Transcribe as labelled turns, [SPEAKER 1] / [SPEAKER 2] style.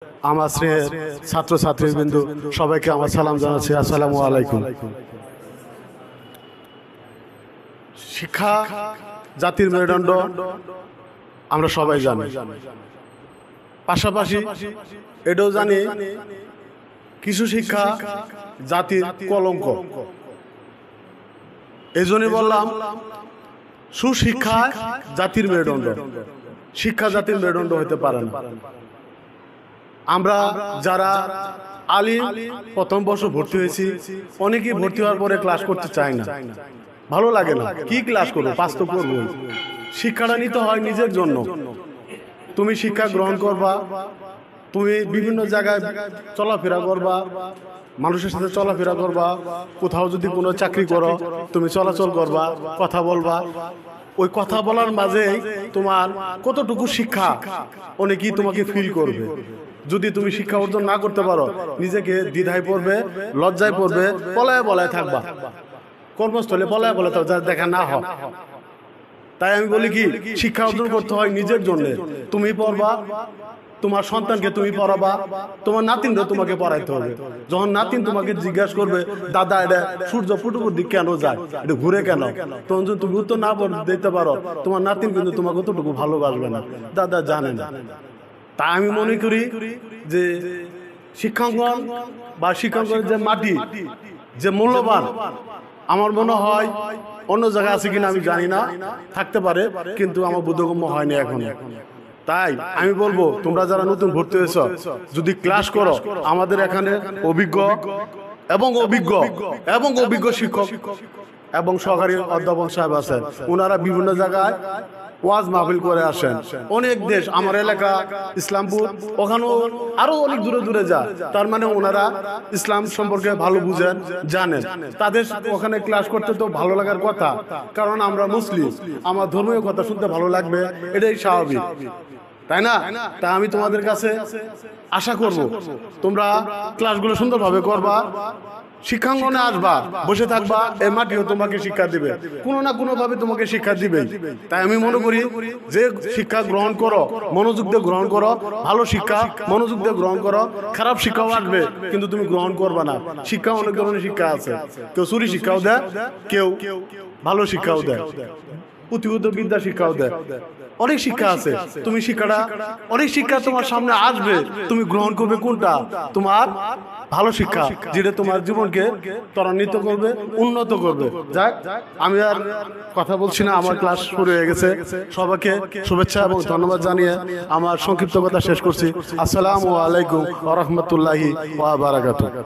[SPEAKER 1] আমার স্নেহের ছাত্রছাত্রীবৃন্দু সবাইকে আমার সালাম জানাচ্ছি। আসসালামু আলাইকুম। শিক্ষা জাতির মেরুদণ্ড আমরা সবাই জানি, পাশাপাশি এটাও জানি কিছু শিক্ষা জাতির কলঙ্ক। এজন্যই বললাম সুশিক্ষা জাতির মেরুদণ্ড। শিক্ষা জাতির মেরুদণ্ড হতে পারে না। আমরা যারা আলিম প্রথম বর্ষ ভর্তি হয়েছি, অনেকেই ভর্তি হওয়ার পরে ক্লাস করতে চায় না, ভালো লাগে না। কি ক্লাস করবো, পাস তো করবো। শিক্ষাটা নিতে হয় নিজের জন্য। তুমি শিক্ষা গ্রহণ করবা, তুমি বিভিন্ন জায়গায় চলাফেরা করবা, মানুষের সাথে চলাফেরা করবা, কোথাও যদি কোনো চাকরি করো তুমি চলাচল করবা, কথা বলবা। ওই কথা বলার মাঝে তোমার কতটুকু শিক্ষা অনেকেই তোমাকে ফিল করবে। যদি তুমি শিক্ষা অর্জন না করতে পারো, নিজেকে দ্বিধায় পড়বে, লজ্জায় পড়বে, পলায় বলায় থাকবা, কর্মস্থলে পলায় বলায় থাকবা, দেখা না হয়। তাই আমি বলি কি, শিক্ষা অর্জন করতে হয় নিজের জন্য। তুমি পড়বা, তোমার সন্তানকে তুমি পড়াবা, তোমার নাতিনরা তোমাকে পড়াইতে হবে। যখন নাতিন তোমাকে জিজ্ঞাসা করবে, দাদা এটা সূর্য পুটুপুর দিক কেন যায়, এটা ঘুরে কেন, তখন যদি তুমি উত্তর না দিতে পারো, তোমার নাতিন কিন্তু তোমাকে অতটুকু ভালোবাসবে না, দাদা জানে না। তাই আমি মনে করি যে শিক্ষাঙ্গন বা শিক্ষাঙ্গনের যে মাটি, যে মূল্যবান, আমার মনে হয় অন্য জায়গায় আছে কিনা আমি জানি না, থাকতে পারে, কিন্তু আমার বোধগম্য হয়নি এখন। তাই আমি বলবো, তোমরা যারা নতুন ভর্তি হয়েছ, যদি ক্লাস করো, আমাদের এখানে অভিজ্ঞ শিক্ষক এবং সহকারী অধ্যাপক সাহেব আছেন। ওনারা বিভিন্ন জায়গায় ওয়াজ মাহফিল করে আসেন। অনেক দেশ, আমার এলাকা ইসলামপুর, ওখানেও আরো অনেক দূরে দূরে যায়। তার মানে ওনারা ইসলাম সম্পর্কে ভালো বুঝেন, জানেন। তাদের ওখানে ক্লাস করতে তো ভালো লাগার কথা, কারণ আমরা মুসলিম, আমার ধর্মীয় কথা শুনতে ভালো লাগবে, এটাই স্বাভাবিক, তাই না? তা আমি তোমাদের কাছে আশা করব তোমরা ক্লাসগুলো সুন্দরভাবে করবা, শিক্ষাঙ্গনে আসবা, বসে থাকবা, এই মাটিও তোমাকে শিক্ষা দিবে, কোনো না কোনো ভাবে তোমাকে শিক্ষা দিবে। তাই আমি মনে করি যে শিক্ষা গ্রহণ করো, মনোযোগ দিয়ে গ্রহণ করো, ভালো শিক্ষা মনোযোগ দিয়ে গ্রহণ করো। খারাপ শিক্ষাও আসবে, কিন্তু তুমি গ্রহণ করবা না। শিক্ষা অনেক ধরনের শিক্ষা আছে, কেউ চুরি শিক্ষাও দেয়, কেউ ভালো শিক্ষাও দেয়, পুঁথিগত বিদ্যা শিক্ষাও দেয়, অনেক শিক্ষা আছে। তুমি শিক্ষাটা, অনেক শিক্ষা তোমার সামনে আসবে, তুমি গ্রহণ করবে কোনটা? তোমার ভালো শিক্ষা, যেটা তোমার জীবনকে ত্বরান্বিত করবে, উন্নত করবে। যাক, আমি আর কথা বলছি না, আমার ক্লাস শুরু হয়ে গেছে। সবাইকে শুভেচ্ছা এবং ধন্যবাদ জানিয়ে আমার সংক্ষিপ্ত কথা শেষ করছি। আসসালামু আলাইকুম ওয়া রাহমাতুল্লাহি ওয়া বারাকাতুহু।